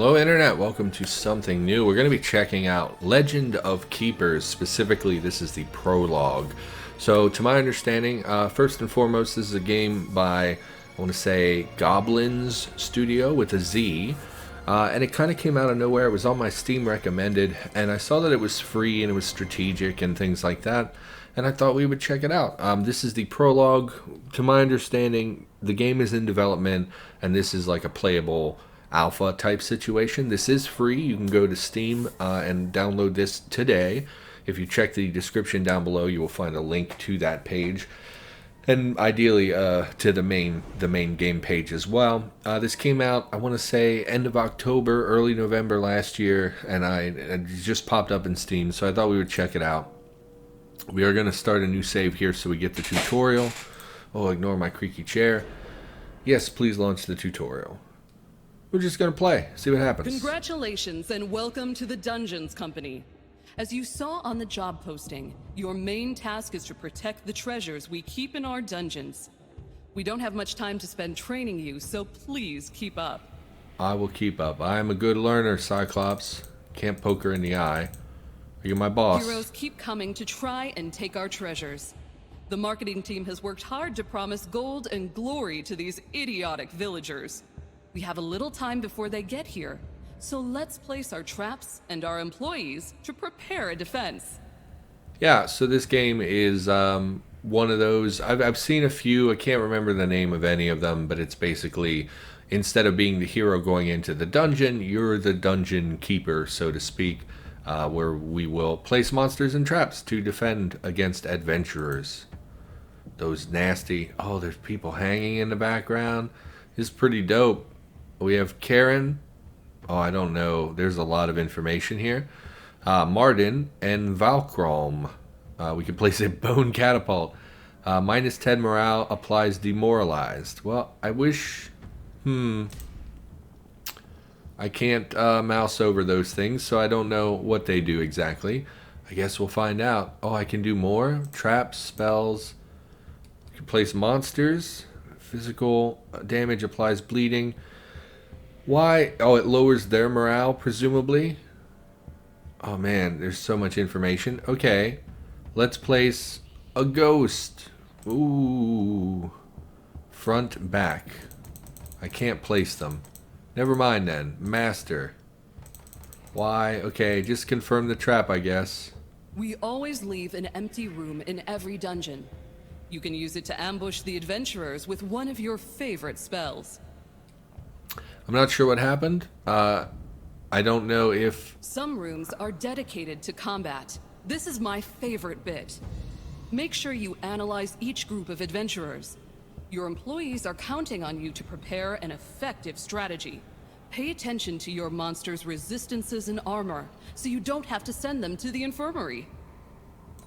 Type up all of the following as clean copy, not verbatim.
Hello Internet, welcome to something new. We're going to be checking out Legend of Keepers. Specifically, this is the Prologue. So to my understanding, first and foremost, this is a game by, I want to say, Goblins Studio with a Z. And it kind of came out of nowhere. It was on my Steam recommended, and I saw that it was free and it was strategic and things like that. And I thought we would check it out. This is the Prologue. To my understanding, the game is in development, and this is like a playable alpha type situation. This is free. You can go to Steam and download this today. If you check the description down below, you will find a link to that page, and ideally to the main game page as well. This came out, I want to say, end of October, early November last year, and it just popped up in Steam, so I thought we would check it out. We are going to start a new save here so we get the tutorial. Oh, ignore my creaky chair. Yes, please launch the tutorial. We're just going to play, see what happens. Congratulations and welcome to the Dungeons Company. As you saw on the job posting, your main task is to protect the treasures we keep in our dungeons. We don't have much time to spend training you, so please keep up. I will keep up. I am a good learner, Cyclops. Can't poke her in the eye. You're my boss. Heroes keep coming to try and take our treasures. The marketing team has worked hard to promise gold and glory to these idiotic villagers. We have a little time before they get here, so let's place our traps and our employees to prepare a defense. Yeah, so this game is one of those. I've seen a few. I can't remember the name of any of them, but it's basically, instead of being the hero going into the dungeon, you're the dungeon keeper, so to speak, where we will place monsters and traps to defend against adventurers. Those nasty... Oh, there's people hanging in the background. It's pretty dope. We have Karen. Oh, I don't know. There's a lot of information here. Martin and Valkrom. We can place a bone catapult. Minus 10 morale applies demoralized. Well, I wish... I can't mouse over those things, so I don't know what they do exactly. I guess we'll find out. Oh, I can do more. Traps, spells. You can place monsters. Physical damage applies bleeding. Why? Oh, it lowers their morale, presumably. Oh man, there's so much information. Okay, let's place a ghost. Ooh. Front, back. I can't place them. Never mind then. Master. Why? Okay, just confirm the trap, I guess. We always leave an empty room in every dungeon. You can use it to ambush the adventurers with one of your favorite spells. I'm not sure what happened. I don't know if... Some rooms are dedicated to combat. This is my favorite bit. Make sure you analyze each group of adventurers. Your employees are counting on you to prepare an effective strategy. Pay attention to your monsters' resistances and armor, so you don't have to send them to the infirmary.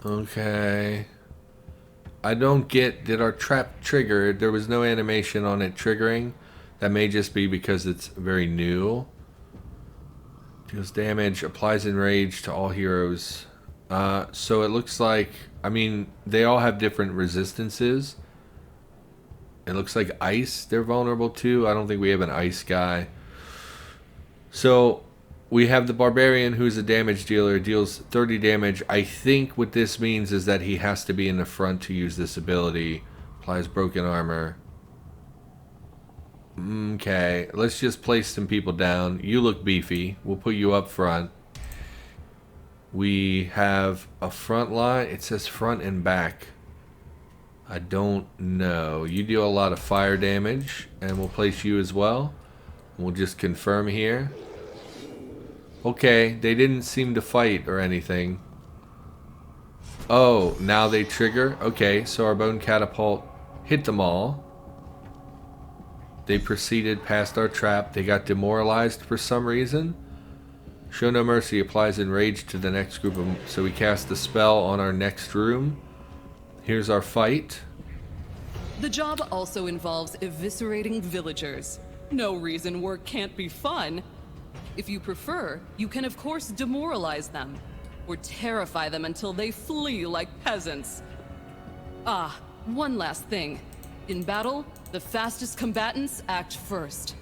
Okay. I don't get... Did our trap trigger? There was no animation on it triggering. That may just be because it's very new. Deals damage, applies enrage to all heroes. So it looks like... I mean, they all have different resistances. It looks like ice they're vulnerable to. I don't think we have an ice guy. So we have the barbarian, who's a damage dealer, deals 30 damage. I think what this means is that he has to be in the front to use this ability. Applies broken armor. Okay, let's just place some people down. You look beefy. We'll put you up front. We have a front line. It says front and back. I don't know. You deal a lot of fire damage, and we'll place you as well. We'll just confirm here. Okay, they didn't seem to fight or anything. Oh, now they trigger? Okay, so our bone catapult hit them all. They proceeded past our trap. They got demoralized for some reason. Show no mercy applies enrage to the next group of... So we cast the spell on our next room. Here's our fight. The job also involves eviscerating villagers. No reason work can't be fun. If you prefer, you can of course demoralize them, or terrify them until they flee like peasants. Ah, one last thing. In battle, the fastest combatants act first.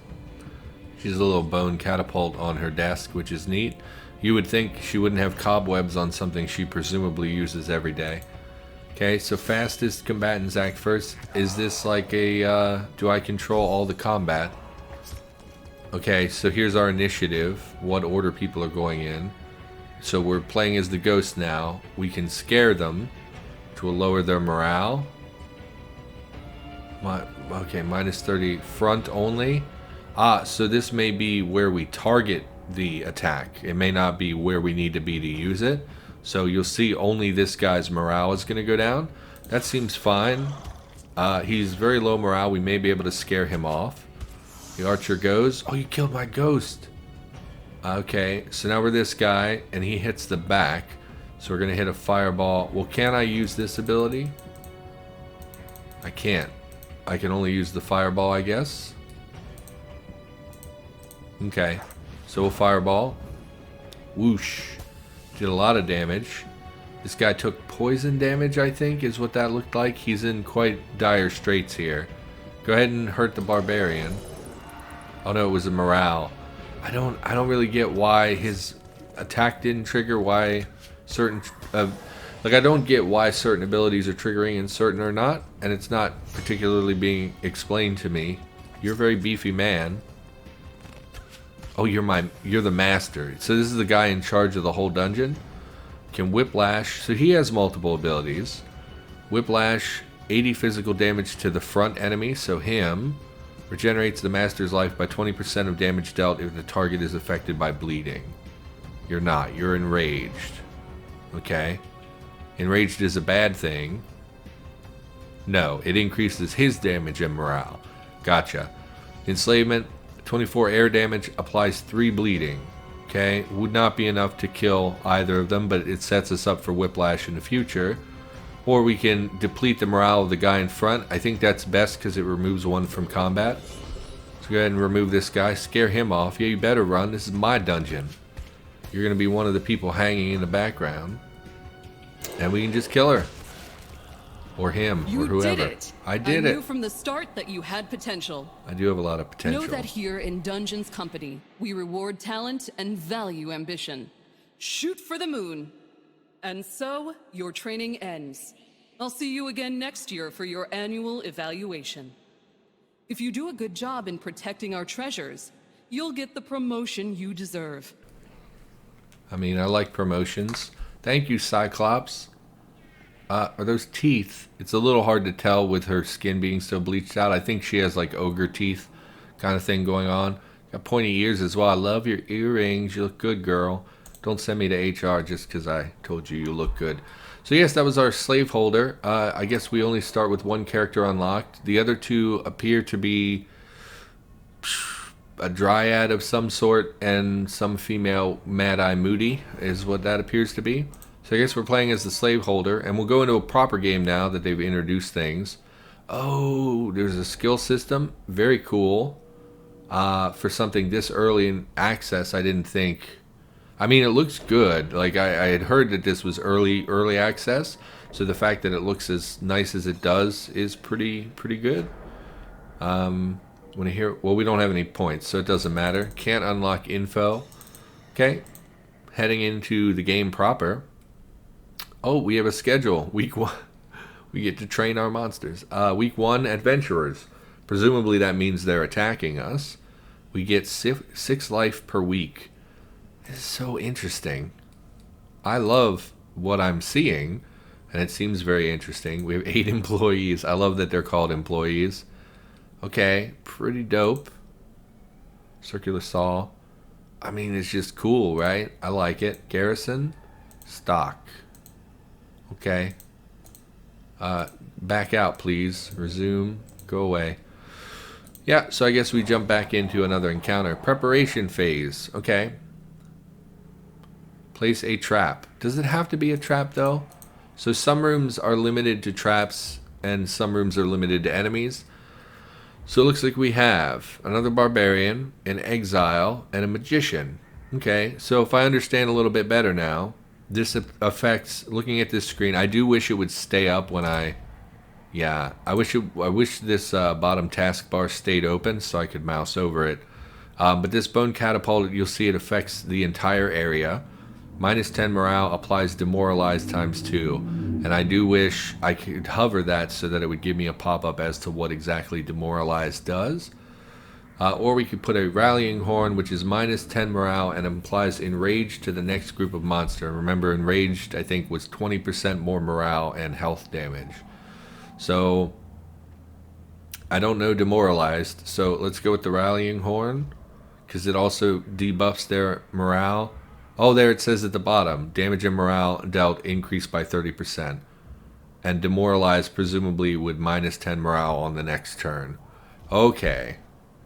She has a little bone catapult on her desk, which is neat. You would think she wouldn't have cobwebs on something she presumably uses every day. Okay, so fastest combatants act first. Is this like a, do I control all the combat? Okay, so here's our initiative. What order people are going in. So we're playing as the ghost now. We can scare them, which will lower their morale. Okay, minus 30. Front only. So this may be where we target the attack. It may not be where we need to be to use it. So you'll see only this guy's morale is going to go down. That seems fine. He's very low morale. We may be able to scare him off. The archer goes. Oh, you killed my ghost. Okay, so now we're this guy, and he hits the back. So we're going to hit a fireball. Well, can I use this ability? I can't. I can only use the fireball, I guess. Okay, so we'll fireball. Whoosh. Did a lot of damage. This guy took poison damage, I think, is what that looked like. He's in quite dire straits here. Go ahead and hurt the barbarian. Oh no, it was a morale. I don't really get why his attack didn't trigger, why certain like I don't get why certain abilities are triggering and certain are not, and it's not particularly being explained to me. You're a very beefy man. Oh, you're the master. So this is the guy in charge of the whole dungeon. Can whiplash. So he has multiple abilities. Whiplash, 80 physical damage to the front enemy, so him. Regenerates the master's life by 20% of damage dealt if the target is affected by bleeding. You're not. You're enraged. Okay. Enraged is a bad thing. No, it increases his damage and morale. Gotcha. Enslavement, 24 air damage, applies 3 bleeding. Okay, would not be enough to kill either of them, but it sets us up for whiplash in the future. Or we can deplete the morale of the guy in front. I think that's best because it removes one from combat. So go ahead and remove this guy, scare him off. Yeah, you better run. This is my dungeon. You're going to be one of the people hanging in the background. And we can just kill her. Or him, or whoever. You did it! I did it! I knew from the start that you had potential. I do have a lot of potential. Know that here in Dungeons Company, we reward talent and value ambition. Shoot for the moon. And so, your training ends. I'll see you again next year for your annual evaluation. If you do a good job in protecting our treasures, you'll get the promotion you deserve. I mean, I like promotions. Thank you, Cyclops. Are those teeth? It's a little hard to tell with her skin being so bleached out. I think she has like ogre teeth kind of thing going on. Got pointy ears as well. I love your earrings. You look good, girl. Don't send me to HR just because I told you you look good. So yes, that was our slaveholder. I guess we only start with one character unlocked. The other two appear to be a dryad of some sort and some female Mad-Eye Moody is what that appears to be. So I guess we're playing as the slaveholder, and we'll go into a proper game now that they've introduced things. Oh, there's a skill system. Very cool. For something this early in access, I didn't think... I mean, it looks good. Like, I had heard that this was early access, so the fact that it looks as nice as it does is pretty good. When I hear... Well, we don't have any points, so it doesn't matter. Can't unlock info. Okay. Heading into the game proper... Oh, we have a schedule. Week 1. We get to train our monsters. Week 1, adventurers. Presumably that means they're attacking us. We get 6 life per week. This is so interesting. I love what I'm seeing, and it seems very interesting. We have 8 employees. I love that they're called employees. Okay, pretty dope. Circular saw. I mean, it's just cool, right? I like it. Garrison. Stock. Okay. Back out, please. Resume. Go away. Yeah, so I guess we jump back into another encounter. Preparation phase. Okay. Place a trap. Does it have to be a trap, though? So some rooms are limited to traps, and some rooms are limited to enemies. So it looks like we have another barbarian, an exile, and a magician. Okay, so if I understand a little bit better now... This affects, looking at this screen, I do wish it would stay up when I wish this bottom taskbar stayed open so I could mouse over it. But this bone catapult, you'll see it affects the entire area. Minus 10 morale applies demoralize times 2. And I do wish I could hover that so that it would give me a pop-up as to what exactly demoralize does. Or we could put a rallying horn, which is minus 10 morale and implies enraged to the next group of monster. Remember, enraged, I think, was 20% more morale and health damage. So, I don't know demoralized. So, let's go with the rallying horn, because it also debuffs their morale. Oh, there it says at the bottom, damage and morale dealt increased by 30%. And demoralized presumably would minus 10 morale on the next turn. Okay.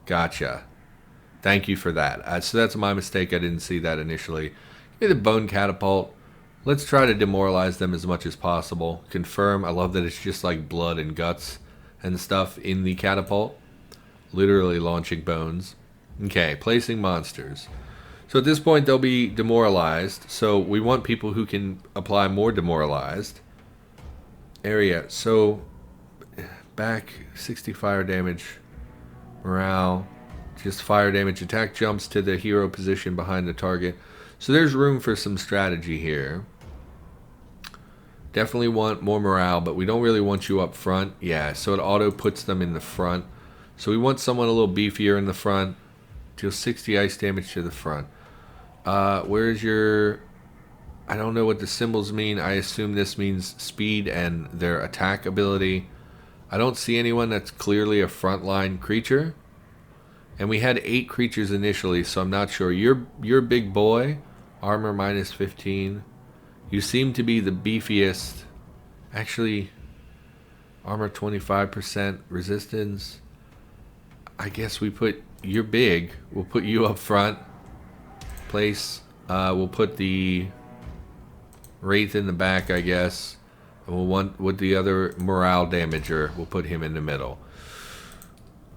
Gotcha. Thank you for that. So that's my mistake. I didn't see that initially. Give me the bone catapult. Let's try to demoralize them as much as possible. Confirm. I love that it's just like blood and guts and stuff in the catapult. Literally launching bones. Okay, placing monsters. So at this point they'll be demoralized. So we want people who can apply more demoralized. Area. So back 60 fire damage. Morale, just fire damage, attack jumps to the hero position behind the target. So there's room for some strategy here. Definitely want more morale, but we don't really want you up front. Yeah, so it auto puts them in the front. So we want someone a little beefier in the front. Deal 60 ice damage to the front. Where's your... I don't know what the symbols mean. I assume this means speed and their attack ability. I don't see anyone that's clearly a frontline creature. And we had 8 creatures initially, so I'm not sure. You're big boy. Armor minus 15. You seem to be the beefiest. Actually, armor 25%. Resistance. I guess we put... You're big. We'll put you up front. Place. We'll put the Wraith in the back, I guess. And we'll want with the other morale damager, we'll put him in the middle.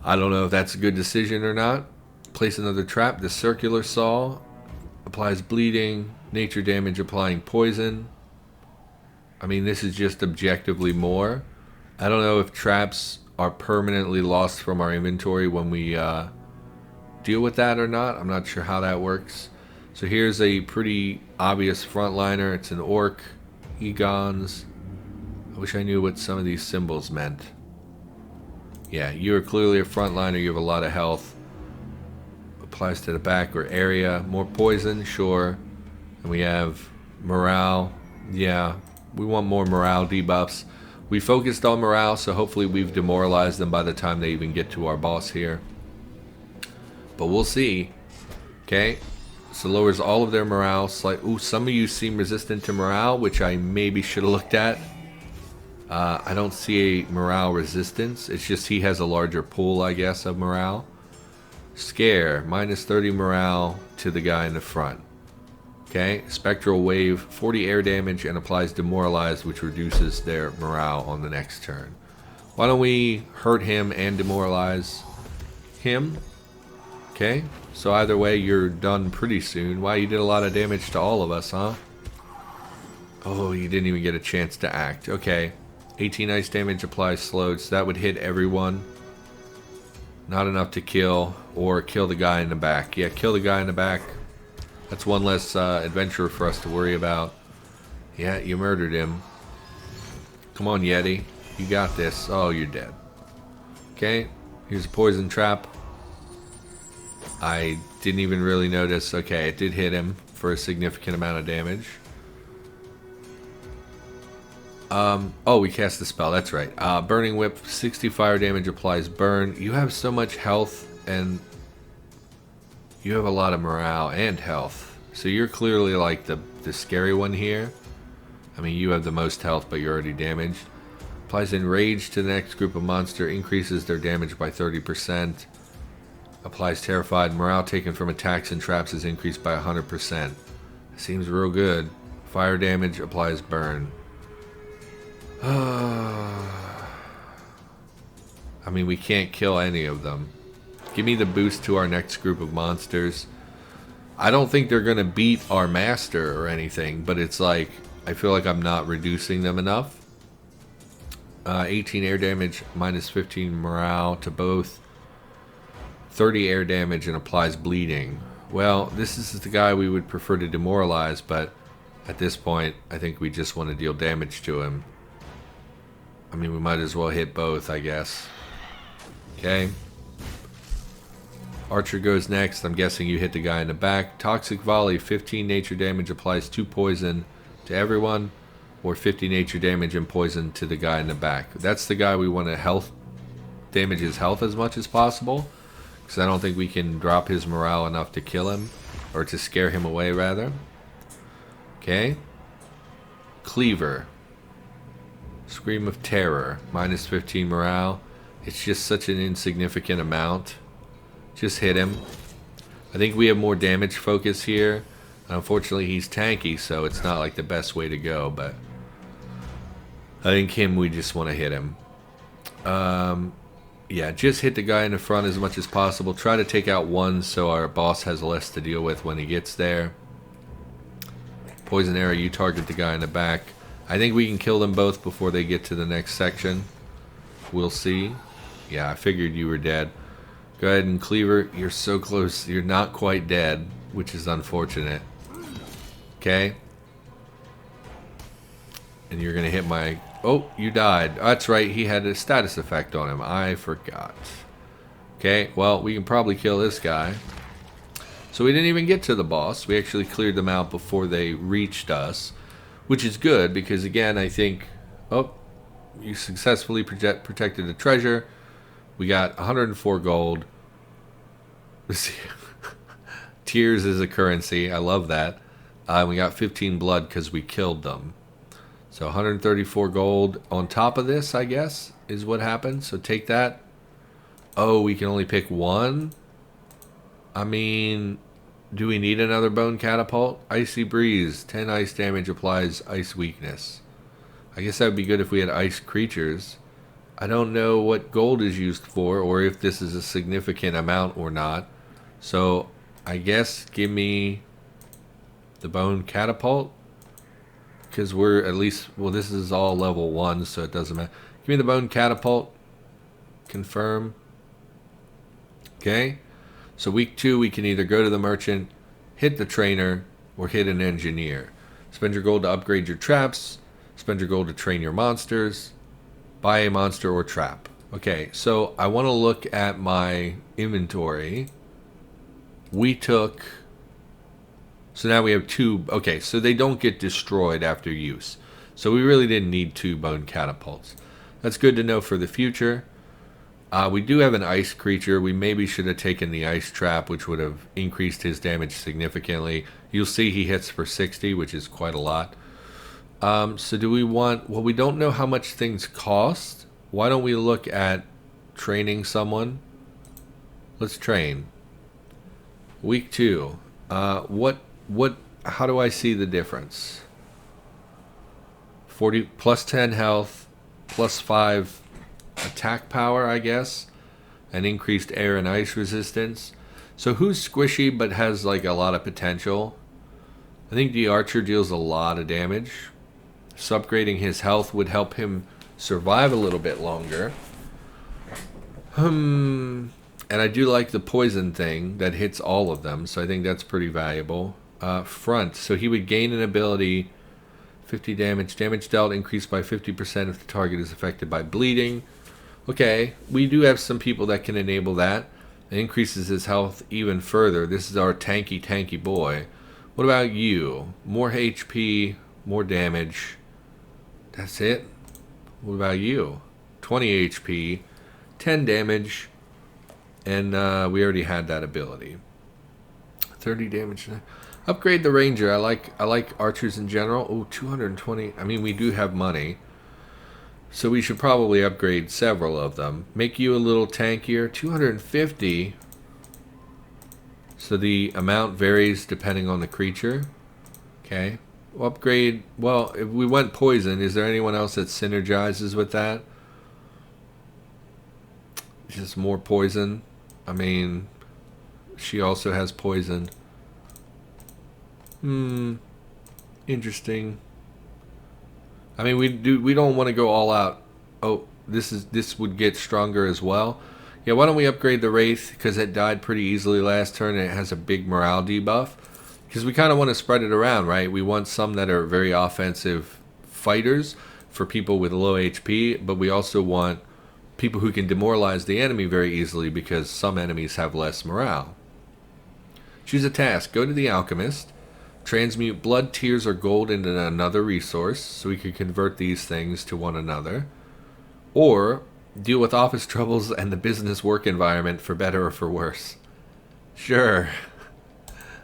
I don't know if that's a good decision or not. Place another trap. The circular saw applies bleeding, nature damage applying poison. I mean, this is just objectively more. I don't know if traps are permanently lost from our inventory when we deal with that or not. I'm not sure how that works. So here's a pretty obvious frontliner. It's an orc. Egons. I wish I knew what some of these symbols meant. Yeah, you are clearly a frontliner. You have a lot of health. Applies to the back or area. More poison, sure. And we have morale. Yeah, we want more morale debuffs. We focused on morale, so hopefully we've demoralized them by the time they even get to our boss here. But we'll see. Okay, so lowers all of their morale. Ooh, some of you seem resistant to morale, which I maybe should have looked at. I don't see a morale resistance. It's just he has a larger pool, I guess, of morale. Scare, minus 30 morale to the guy in the front. Okay, Spectral Wave, 40 air damage and applies Demoralized, which reduces their morale on the next turn. Why don't we hurt him and demoralize him? Okay, so either way, you're done pretty soon. Wow, you did a lot of damage to all of us, huh? Oh, you didn't even get a chance to act. Okay. 18 ice damage applies slowed, so that would hit everyone. Not enough to kill, or kill the guy in the back. Yeah, kill the guy in the back. That's one less adventurer for us to worry about. Yeah, you murdered him. Come on, Yeti. You got this. Oh, you're dead. Okay, here's a poison trap. I didn't even really notice. Okay, it did hit him for a significant amount of damage. Oh, we cast the spell, that's right. Burning Whip, 60 fire damage applies burn. You have so much health, and you have a lot of morale and health. So you're clearly like the scary one here. I mean, you have the most health, but you're already damaged. Applies Enrage to the next group of monster, increases their damage by 30%. Applies Terrified. Morale taken from attacks and traps is increased by 100%. Seems real good. Fire damage applies burn. I mean, we can't kill any of them. Give me the boost to our next group of monsters. I don't think they're going to beat our master or anything, but it's like, I feel like I'm not reducing them enough. 18 air damage, minus 15 morale to both. 30 air damage and applies bleeding. Well, this is the guy we would prefer to demoralize, but at this point, I think we just want to deal damage to him. I mean, we might as well hit both, I guess. Okay. Archer goes next. I'm guessing you hit the guy in the back. Toxic Volley, 15 nature damage, applies 2 poison to everyone, or 50 nature damage and poison to the guy in the back. That's the guy we want to damage his health as much as possible, because I don't think we can drop his morale enough to kill him, or to scare him away, rather. Okay. Cleaver. Scream of Terror, minus 15 morale. It's just such an insignificant amount. Just hit him. I think we have more damage focus here. Unfortunately, he's tanky, so it's not like the best way to go, but I think we just want to hit him. Yeah, just hit the guy in the front as much as possible. Try to take out one so our boss has less to deal with when he gets there. Poison arrow, you target the guy in the back. I think we can kill them both before they get to the next section. We'll see. Yeah, I figured you were dead. Go ahead and Cleaver, you're so close. You're not quite dead, which is unfortunate. Okay. And you're going to hit my... Oh, you died. That's right, he had a status effect on him. I forgot. Okay, well, we can probably kill this guy. So we didn't even get to the boss. We actually cleared them out before they reached us, which is good because, again, I think... Oh, you successfully protected the treasure. We got 104 gold. Tears is a currency. I love that. We got 15 blood because we killed them. So 134 gold on top of this, I guess, is what happened. So take that. Oh, we can only pick one? I mean, do we need another bone catapult? Icy breeze. 10 ice damage applies ice weakness. I guess that would be good if we had ice creatures. I don't know what gold is used for, or if this is a significant amount or not. So I guess give me the bone catapult, because we're at least, well, this is all level 1, so it doesn't matter. Give me the bone catapult. Confirm. Okay. So week 2, we can either go to the merchant, hit the trainer, or hit an engineer. Spend your gold to upgrade your traps. Spend your gold to train your monsters. Buy a monster or trap. Okay, so I want to look at my inventory. We took... So now we have 2... Okay, so they don't get destroyed after use. So we really didn't need 2 bone catapults. That's good to know for the future. We do have an ice creature. We maybe should have taken the ice trap, which would have increased his damage significantly. You'll see he hits for 60, which is quite a lot. So do we want... Well, we don't know how much things cost. Why don't we look at training someone? Let's train. Week 2. How do I see the difference? 40 plus 10 health, plus 5 attack power, I guess, and increased air and ice resistance. So who's squishy but has like a lot of potential? I think the archer deals a lot of damage. So upgrading his health would help him survive a little bit longer. And I do like the poison thing that hits all of them, so I think that's pretty valuable. Front, so he would gain an ability, 50 damage. Damage dealt increased by 50% if the target is affected by bleeding. Okay, we do have some people that can enable that. It increases his health even further. This is our tanky boy. What about you? More HP, more damage. That's it. What about you? 20 HP, 10 damage, and we already had that ability. 30 damage. Upgrade the ranger. I like archers in general. Oh, 220. I mean, we do have money, so we should probably upgrade several of them. Make you a little tankier. 250. So the amount varies depending on the creature. Okay. Upgrade. Well, if we went poison, is there anyone else that synergizes with that? Just more poison. I mean, she also has poison. Interesting. I mean, we don't want to go all out. Oh, this would get stronger as well. Yeah, why don't we upgrade the Wraith, because it died pretty easily last turn and it has a big morale debuff. Because we kind of want to spread it around, right? We want some that are very offensive fighters for people with low HP, but we also want people who can demoralize the enemy very easily because some enemies have less morale. Choose a task. Go to the Alchemist. Transmute blood, tears, or gold into another resource, so we can convert these things to one another. Or deal with office troubles and the business work environment for better or for worse. Sure.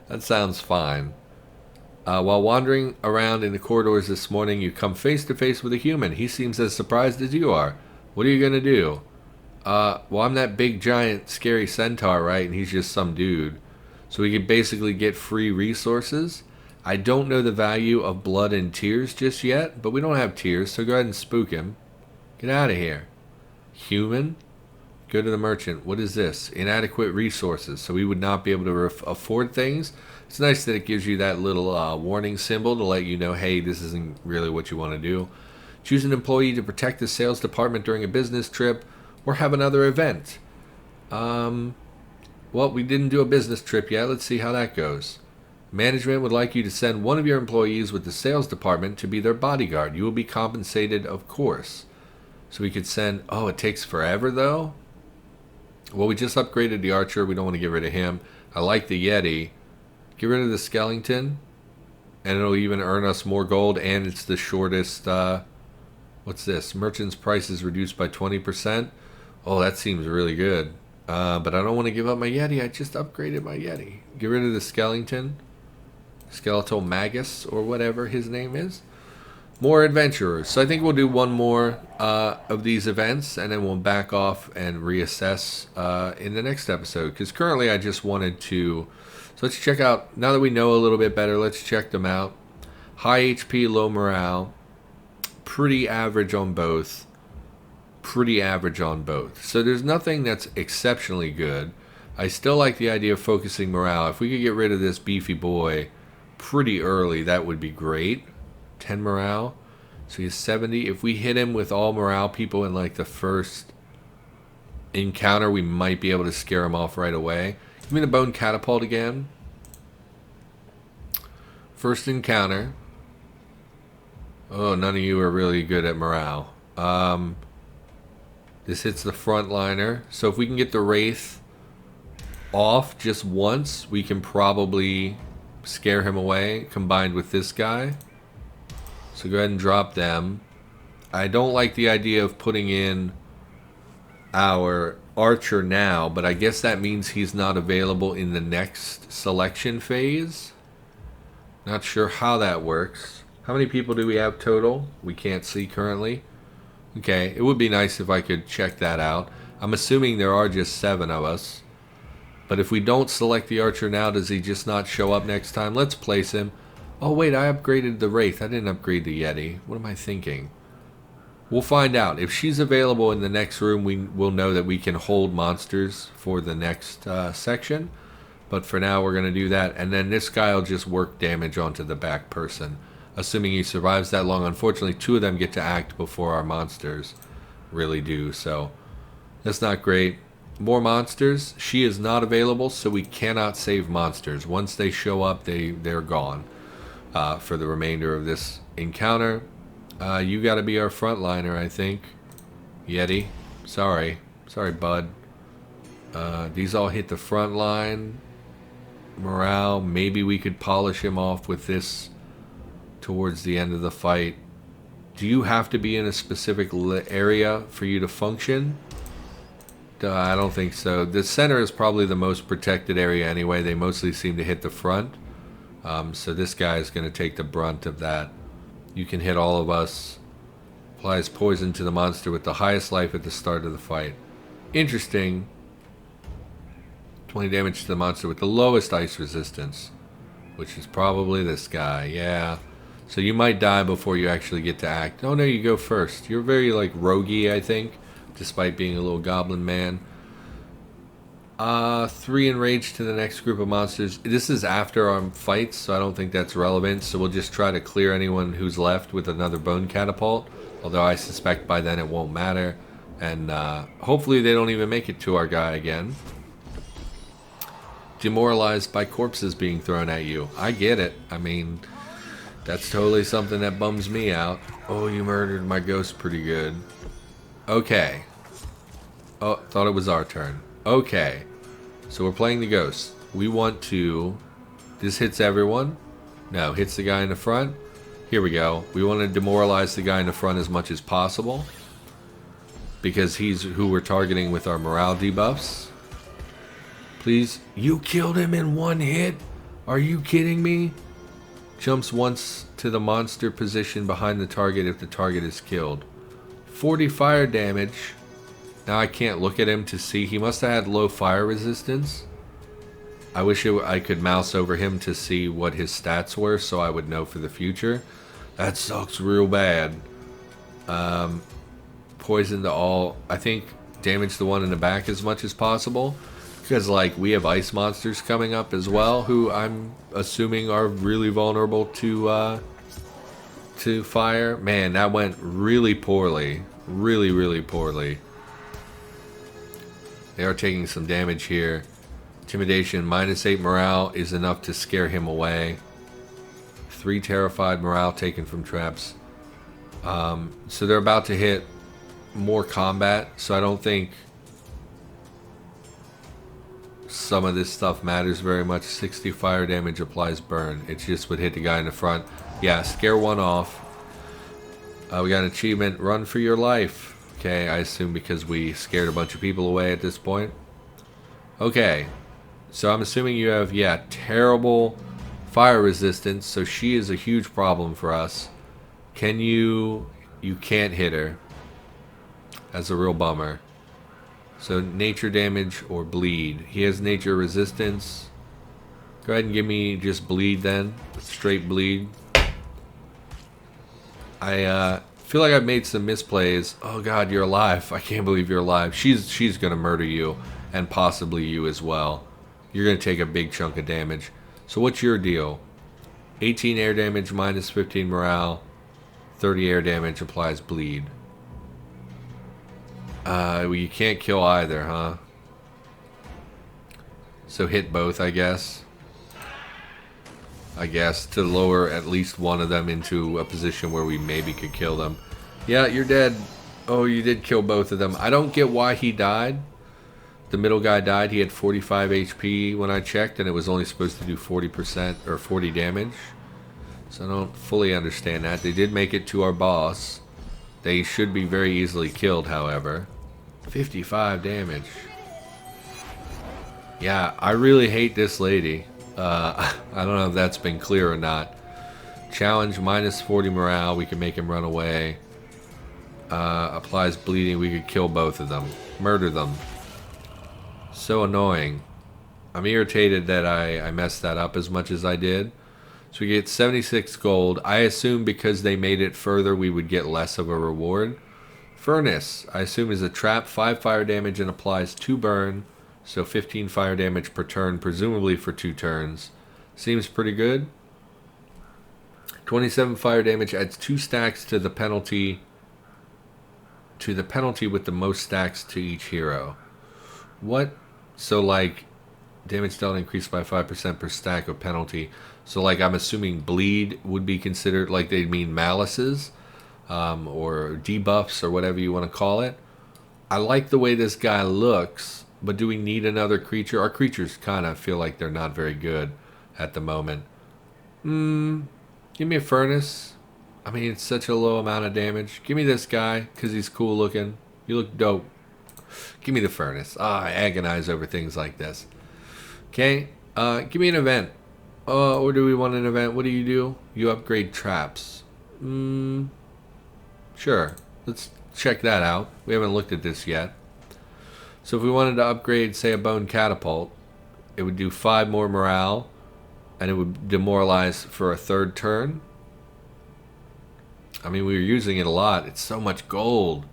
That sounds fine. While wandering around in the corridors this morning, you come face to face with a human. He seems as surprised as you are. What are you going to do? Well, I'm that big, giant, scary centaur, right? And he's just some dude. So we can basically get free resources. I don't know the value of blood and tears just yet, but we don't have tears, so go ahead and spook him. Get out of here. Human? Go to the merchant. What is this? Inadequate resources. So we would not be able to afford things. It's nice that it gives you that little warning symbol to let you know, hey, this isn't really what you want to do. Choose an employee to protect the sales department during a business trip or have another event. Well, we didn't do a business trip yet. Let's see how that goes. Management would like you to send one of your employees with the sales department to be their bodyguard. You will be compensated, of course. So we could send... Oh, it takes forever, though? Well, we just upgraded the archer. We don't want to get rid of him. I like the Yeti. Get rid of the skeleton. And it'll even earn us more gold. And it's the shortest... what's this? Merchant's price is reduced by 20%. Oh, that seems really good. But I don't want to give up my Yeti. I just upgraded my Yeti. Get rid of the skeleton. Skeletal Magus, or whatever his name is. More adventurers. So I think we'll do one more of these events, and then we'll back off and reassess in the next episode. Because currently I just wanted to... So let's check out... Now that we know a little bit better, let's check them out. High HP, low morale. Pretty average on both. Pretty average on both. So there's nothing that's exceptionally good. I still like the idea of focusing morale. If we could get rid of this beefy boy pretty early, that would be great. 10 morale. So he's 70. If we hit him with all morale people in like the first encounter, we might be able to scare him off right away. Give me the bone catapult again. First encounter. Oh, none of you are really good at morale. This hits the frontliner. So if we can get the Wraith off just once, we can probably scare him away, combined with this guy. So go ahead and drop them. I don't like the idea of putting in our archer now, but I guess that means he's not available in the next selection phase. Not sure how that works. How many people do we have total? We can't see currently. Okay, it would be nice if I could check that out. I'm assuming there are just 7 of us. But if we don't select the archer now, does he just not show up next time? Let's place him. Oh wait, I upgraded the Wraith. I didn't upgrade the Yeti. What am I thinking? We'll find out. If she's available in the next room, we'll know that we can hold monsters for the next section. But for now, we're going to do that. And then this guy will just work damage onto the back person. Assuming he survives that long. Unfortunately, 2 of them get to act before our monsters really do. So that's not great. More monsters. She is not available, so we cannot save monsters. Once they show up, they're gone for the remainder of this encounter. You got to be our frontliner, I think. Yeti. Sorry, bud. These all hit the front line. Morale. Maybe we could polish him off with this towards the end of the fight. Do you have to be in a specific area for you to function? I don't think so. The center is probably the most protected area anyway. They mostly seem to hit the front. So this guy is going to take the brunt of that. You can hit all of us. Applies poison to the monster with the highest life at the start of the fight. Interesting. 20 damage to the monster with the lowest ice resistance. Which is probably this guy. Yeah. So you might die before you actually get to act. Oh no, you go first. You're very like roguey, I think. Despite being a little goblin man. 3 enraged to the next group of monsters. This is after our fights, so I don't think that's relevant. So we'll just try to clear anyone who's left with another bone catapult. Although I suspect by then it won't matter. And hopefully they don't even make it to our guy again. Demoralized by corpses being thrown at you. I get it. I mean, that's totally something that bums me out. Oh, you murdered my ghost pretty good. Okay. Oh, thought it was our turn. Okay. So we're playing the ghost. We want to... This hits everyone. No, hits the guy in the front. Here we go. We want to demoralize the guy in the front as much as possible, because he's who we're targeting with our morale debuffs. Please. You killed him in one hit? Are you kidding me? Jumps once to the monster position behind the target if the target is killed. 40 fire damage. Now I can't look at him to see. He must have had low fire resistance. I wish I could mouse over him to see what his stats were so I would know for the future. That sucks real bad. Poison to all. I think damage the one in the back as much as possible. Because, like, we have ice monsters coming up as well, who I'm assuming are really vulnerable to fire. Man, that went really poorly. Really, really poorly. They are taking some damage here. Intimidation, -8 morale is enough to scare him away. 3 terrified morale taken from traps. So they're about to hit more combat, so I don't think some of this stuff matters very much. 60 fire damage applies burn. It just would hit the guy in the front. Yeah, scare one off. We got an achievement, run for your life. Okay, I assume because we scared a bunch of people away at this point. Okay, so I'm assuming you have, yeah, terrible fire resistance, so she is a huge problem for us. Can you can't hit her. That's a real bummer. So nature damage or bleed. He has nature resistance. Go ahead and give me just bleed then. Straight bleed. I feel like I've made some misplays. Oh god, you're alive. I can't believe you're alive. She's gonna murder you, and possibly you as well. You're gonna take a big chunk of damage. So what's your deal? 18 air damage, -15 morale. 30 air damage applies bleed. Well, you can't kill either, huh? So hit both, I guess. To lower at least one of them into a position where we maybe could kill them. Yeah, you're dead. Oh, you did kill both of them. I don't get why he died. The middle guy died. He had 45 HP when I checked, and it was only supposed to do 40% or 40 damage. So I don't fully understand that. They did make it to our boss. They should be very easily killed, however. 55 damage. Yeah, I really hate this lady. I don't know if that's been clear or not. Challenge, -40 morale. We can make him run away. Applies bleeding. We could kill both of them. Murder them. So annoying. I'm irritated that I messed that up as much as I did. So we get 76 gold. I assume because they made it further we would get less of a reward. Furnace, I assume, is a trap, 5 fire damage and applies 2 burn, so 15 fire damage per turn, presumably for 2 turns. Seems pretty good. 27 fire damage adds 2 stacks to the penalty with the most stacks to each hero. What? So like damage dealt increased by 5% per stack of penalty. So like I'm assuming bleed would be considered, like they'd mean malices. Or debuffs or whatever you want to call it. I like the way this guy looks, but do we need another creature? Our creatures kind of feel like they're not very good at the moment. Give me a furnace. I mean, it's such a low amount of damage. Give me this guy because he's cool looking. You look dope. Give me the furnace. I agonize over things like this. Okay, give me an event. Or do we want an event? What do? You upgrade traps. Sure, let's check that out. We haven't looked at this yet. So if we wanted to upgrade, say, a bone catapult, it would do 5 more morale, and it would demoralize for a 3rd turn. I mean, we were using it a lot. It's so much gold.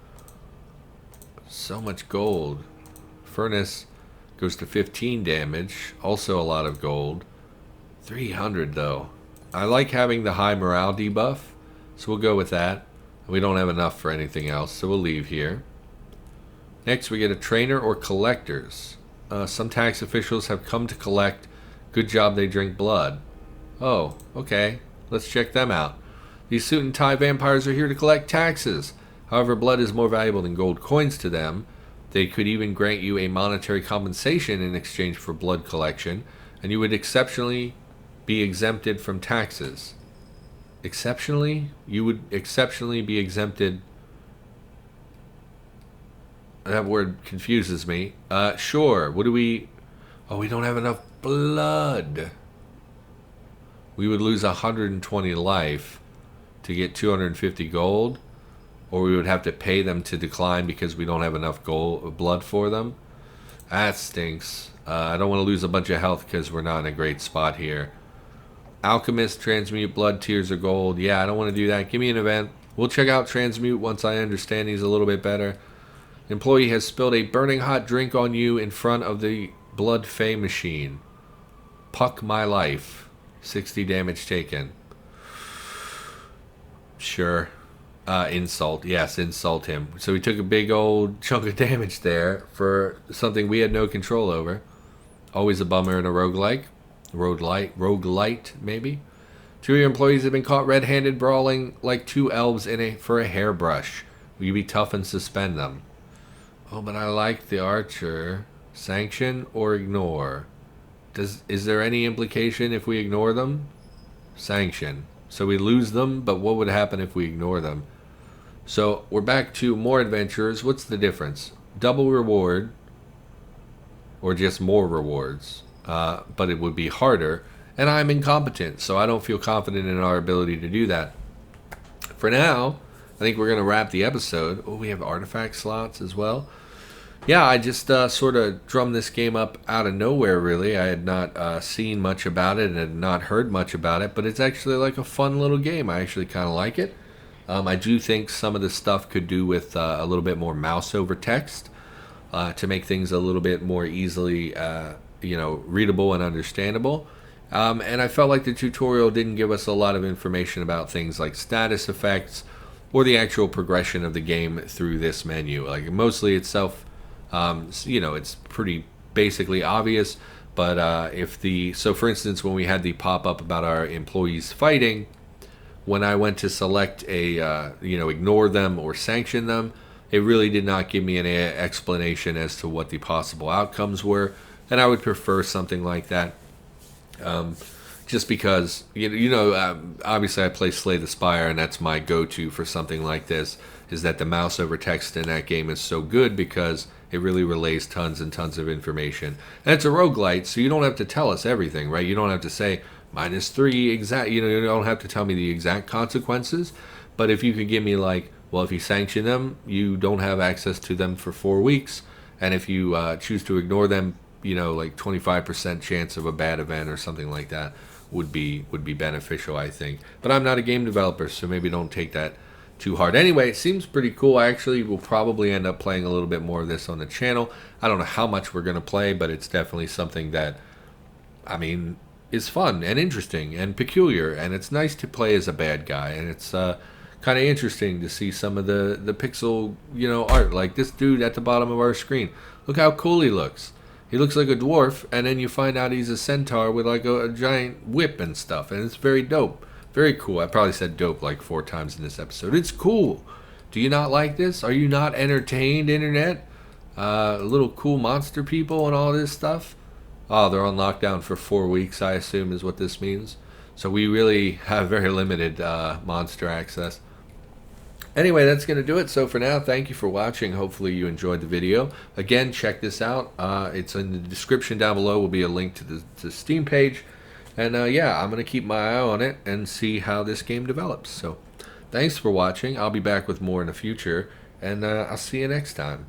So much gold. Furnace goes to 15 damage. Also a lot of gold. 300, though. I like having the high morale debuff, so we'll go with that. We don't have enough for anything else, so we'll leave here. Next, we get a trainer or collectors. Some tax officials have come to collect. Good job they drink blood. Oh, okay. Let's check them out. These suit and tie vampires are here to collect taxes. However, blood is more valuable than gold coins to them. They could even grant you a monetary compensation in exchange for blood collection, and you would exceptionally be exempted from taxes. Exceptionally? You would exceptionally be exempted. That word confuses me. Sure. What do we... Oh, we don't have enough blood. We would lose 120 life to get 250 gold, or we would have to pay them to decline because we don't have enough blood for them. That stinks. I don't want to lose a bunch of health because we're not in a great spot here. Alchemist, transmute blood, tears, or gold. Yeah, I don't want to do that. Give me an event. We'll check out transmute once I understand these a little bit better. Employee has spilled a burning hot drink on you in front of the blood fay machine. Puck my life. 60 damage taken. Sure. Insult. Yes, insult him. So we took a big old chunk of damage there for something we had no control over. Always a bummer in a roguelike. Rogue-lite, maybe. 2 of your employees have been caught red-handed brawling like 2 elves for a hairbrush. Will you be tough and suspend them? Oh, but I like the archer. Sanction or ignore? Is there any implication if we ignore them? Sanction. So we lose them, but what would happen if we ignore them? So we're back to more adventurers. What's the difference? Double reward or just more rewards? But it would be harder. And I'm incompetent, so I don't feel confident in our ability to do that. For now, I think we're going to wrap the episode. Oh, we have artifact slots as well. Yeah, I just sort of drummed this game up out of nowhere, really. I had not seen much about it and had not heard much about it, but it's actually like a fun little game. I actually kind of like it. I do think some of the stuff could do with a little bit more mouse over text to make things a little bit more easily readable and understandable. And I felt like the tutorial didn't give us a lot of information about things like status effects or the actual progression of the game through this menu. Like mostly itself... it's pretty basically obvious, but so for instance, when we had the pop-up about our employees fighting, when I went to select ignore them or sanction them, it really did not give me any explanation as to what the possible outcomes were, and I would prefer something like that. Just because, obviously I play Slay the Spire, and that's my go-to for something like this, is that the mouse over text in that game is so good because it really relays tons and tons of information. And it's a roguelite, so you don't have to tell us everything, right? You don't have to say, -3 exact, you don't have to tell me the exact consequences. But if you could give me like, well, if you sanction them, you don't have access to them for 4 weeks. And if you choose to ignore them, like 25% chance of a bad event or something like that would be beneficial, I think. But I'm not a game developer, so maybe don't take that too hard. Anyway, it seems pretty cool. I actually will probably end up playing a little bit more of this on the channel. I don't know how much we're going to play, but it's definitely something that, is fun and interesting and peculiar. And it's nice to play as a bad guy. And it's kind of interesting to see some of the pixel, art. Like this dude at the bottom of our screen. Look how cool he looks. He looks like a dwarf, and then you find out he's a centaur with like a giant whip and stuff. And it's very dope. Very cool. I probably said dope like 4 times in this episode. It's cool. Do you not like this? Are you not entertained, internet? Little cool monster people and all this stuff? Oh, they're on lockdown for 4 weeks, I assume is what this means. So we really have very limited monster access. Anyway, that's going to do it. So for now, thank you for watching. Hopefully you enjoyed the video. Again, check this out. It's in the description down below. Will be a link to the Steam page. And I'm going to keep my eye on it and see how this game develops. So thanks for watching. I'll be back with more in the future. And I'll see you next time.